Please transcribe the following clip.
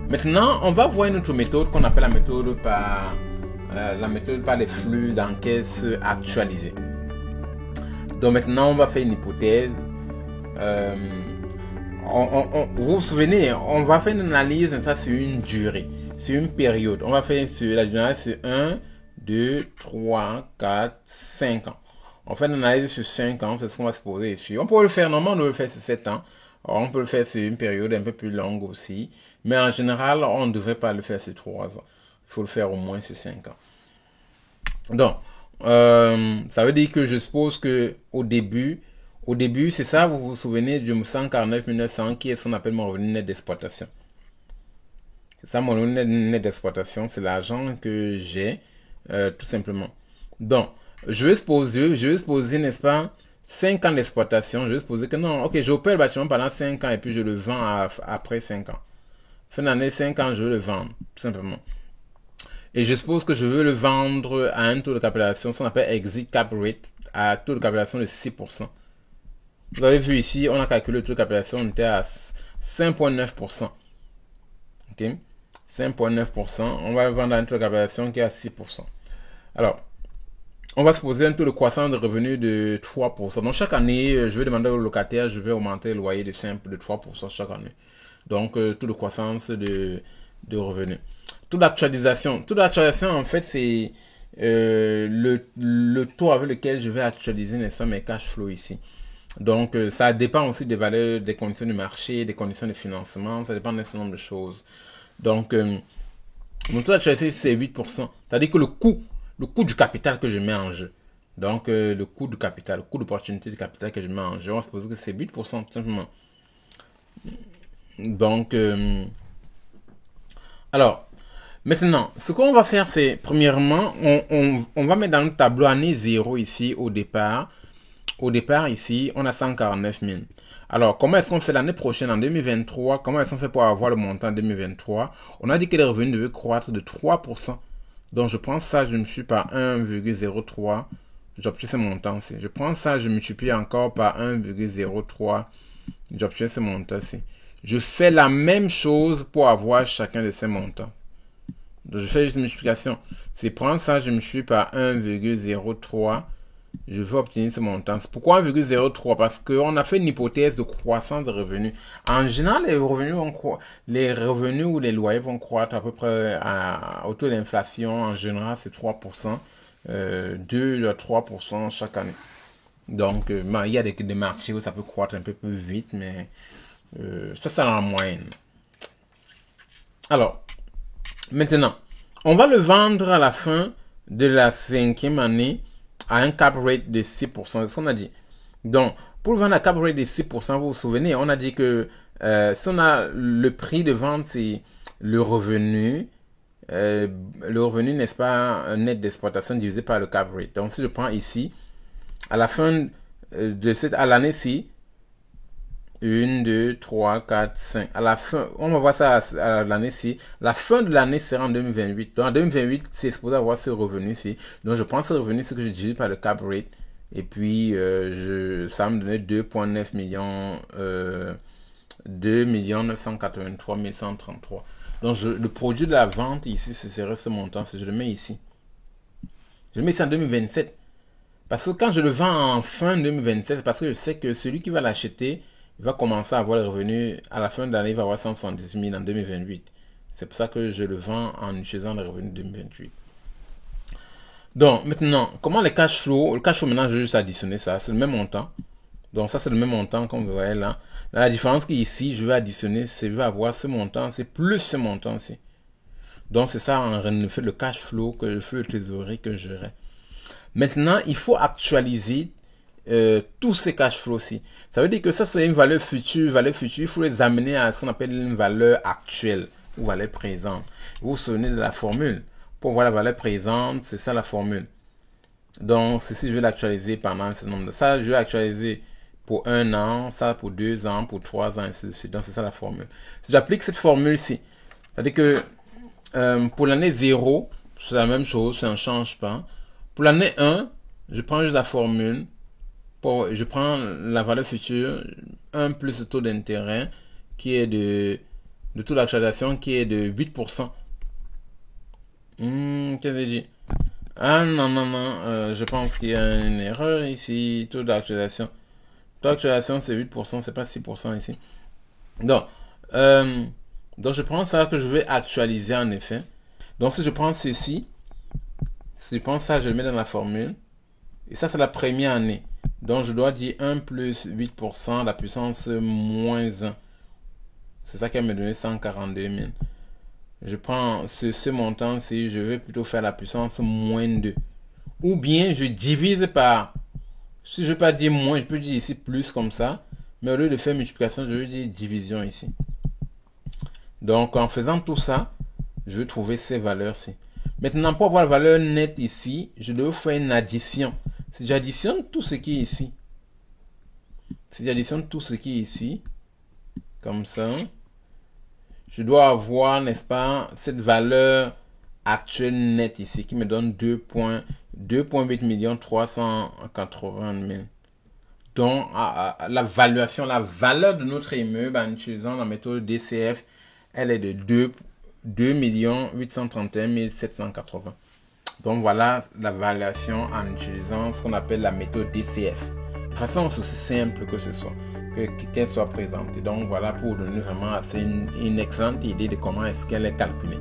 Maintenant, on va voir une autre méthode qu'on appelle la méthode par les flux d'encaisse actualisés. Donc maintenant, on va faire une hypothèse. Vous vous souvenez, on va faire une analyse ça sur une durée, sur une période. On va faire sur la durée sur 1, 2, 3, 4, 5 ans. On fait une analyse sur 5 ans, c'est ce qu'on va se poser ici. On peut le faire, normalement, on peut le faire sur 7 ans. Alors, on peut le faire sur une période un peu plus longue aussi. Mais en général, on ne devrait pas le faire sur 3 ans. Il faut le faire au moins sur 5 ans. Donc, ça veut dire que je suppose que au début, c'est ça, vous vous souvenez du 149 900 qui est ce qu'on appelle mon revenu net d'exploitation. C'est ça, mon revenu net d'exploitation, c'est l'argent que j'ai, tout simplement. Donc, je vais supposer, n'est-ce pas, 5 ans d'exploitation. Je vais supposer que non, ok, j'opère le bâtiment pendant 5 ans et puis je le vends après 5 ans. Fin d'année, 5 ans, je veux le vendre, tout simplement. Et je suppose que je veux le vendre à un taux de capitalisation, ce qu'on appelle exit cap rate, à taux de capitalisation de 6%. Vous avez vu ici, on a calculé le taux de capitalisation, on était à 5,9%. Ok? 5,9%. On va le vendre à un taux de capitalisation qui est à 6%. Alors, on va supposer un taux de croissance de revenus de 3%. Donc, chaque année, je vais demander au locataire, je vais augmenter le loyer de 3% chaque année. Donc, taux de croissance de revenus. Taux d'actualisation. Taux d'actualisation, en fait, c'est le taux avec lequel je vais actualiser, n'est-ce pas, mes cash flows ici. Donc, ça dépend aussi des valeurs, des conditions de marché, des conditions de financement. Ça dépend d'un certain nombre de choses. Donc, mon taux d'actualisation, c'est 8%. C'est-à-dire que le coût du capital que je mets en jeu. Donc, le coût du capital, le coût d'opportunité du capital que je mets en jeu, on va supposer que c'est 8% tout simplement. Donc, alors, maintenant, ce qu'on va faire, c'est, premièrement, on va mettre dans le tableau année 0 ici, au départ. Au départ, ici, on a 149 000. Alors, comment est-ce qu'on fait l'année prochaine, en 2023? Comment est-ce qu'on fait pour avoir le montant en 2023? On a dit que les revenus devaient croître de 3%. Donc, je prends ça, je multiplie par 1,03. J'obtiens ce montant-ci. Je prends ça, je multiplie encore par 1,03. J'obtiens ce montant-ci. Je fais la même chose pour avoir chacun de ces montants. Donc, je fais juste une multiplication. C'est prendre ça, je multiplie par 1,03. Je veux obtenir ce montant. Pourquoi 1,03? Parce qu'on a fait une hypothèse de croissance de revenus. En général, les revenus ou les loyers vont croître à peu près au taux d'inflation. En général, c'est 3%. 2 à 3% chaque année. Donc, il y a des marchés où ça peut croître un peu plus vite, mais ça, c'est en moyenne. Alors, maintenant, on va le vendre à la fin de la 5e année à un cap rate de 6%. C'est ce qu'on a dit. Donc, pour le vendre à cap rate de 6%, vous vous souvenez, on a dit que si on a le prix de vente, c'est le revenu, n'est-ce pas, net d'exploitation divisé par le cap rate. Donc, si je prends ici, à la fin à l'année-ci, 1, 2, 3, 4, 5. À la fin, on va voir ça à l'année-ci. La fin de l'année sera en 2028. Donc en 2028, c'est supposé avoir ce revenu-ci. Donc je prends ce revenu-ci que je divise par le cap rate. Et puis, ça va me donner 2,9 millions, 2 983 133. Donc le produit de la vente ici, ce serait ce montant. Si je le mets ici. Je le mets ici en 2027. Parce que quand je le vends en fin 2027, c'est parce que je sais que celui qui va l'acheter, il va commencer à avoir les revenus, à la fin de l'année, il va avoir 170 000 en 2028. C'est pour ça que je le vends en utilisant les revenus de 2028. Donc, maintenant, comment le cash flow maintenant, je vais juste additionner ça, c'est le même montant. Donc, ça, c'est le même montant qu'on voit là. La différence qui est ici, je vais additionner, je vais avoir ce montant, c'est plus ce montant-ci. Donc, c'est ça, en fait, le cash flow, que le flux de trésorerie que j'aurai. Maintenant, il faut actualiser tous ces cash flows-ci. Ça veut dire que ça, c'est une valeur future. Il faut les amener à ce qu'on appelle une valeur actuelle ou valeur présente. Vous vous souvenez de la formule. Pour voir la valeur présente, c'est ça la formule. Donc, ceci, je vais l'actualiser pendant ce nombre de... Ça, je vais actualiser pour 1 an, ça pour 2 ans, pour 3 ans, et ainsi de suite. Donc, c'est ça la formule. Si j'applique cette formule-ci, c'est-à-dire que pour l'année 0, c'est la même chose, ça ne change pas. Pour l'année 1, je prends juste la formule. Je prends la valeur future, 1 plus le taux d'intérêt, qui est de de taux d'actualisation qui est de 8%. Qu'est-ce que j'ai dit? Ah non, je pense qu'il y a une erreur ici. Taux d'actualisation. Taux d'actualisation c'est 8%, c'est pas 6% ici. Donc je prends ça que je vais actualiser en effet. Donc si je prends ceci, si je prends ça, je le mets dans la formule. Et ça c'est la première année. Donc je dois dire 1 plus 8%, la puissance moins 1. C'est ça qui va me donner 142 000. Je prends ce montant-ci, je vais plutôt faire la puissance moins 2. Ou bien je divise par, si je ne veux pas dire moins, je peux dire ici plus comme ça. Mais au lieu de faire multiplication, je vais dire division ici. Donc en faisant tout ça, je vais trouver ces valeurs-ci. Maintenant, pour avoir la valeur nette ici, je dois faire une addition. Si j'additionne tout ce qui est ici, comme ça, je dois avoir, n'est-ce pas, cette valeur actuelle nette ici qui me donne 2,8 380 000. Donc, la valeur de notre immeuble en utilisant la méthode DCF, elle est de 2 831 780. Donc, voilà la valuation en utilisant ce qu'on appelle la méthode DCF. De façon aussi simple que ce soit, qu'elle soit présentée. Donc, voilà pour donner vraiment une excellente idée de comment est-ce qu'elle est calculée.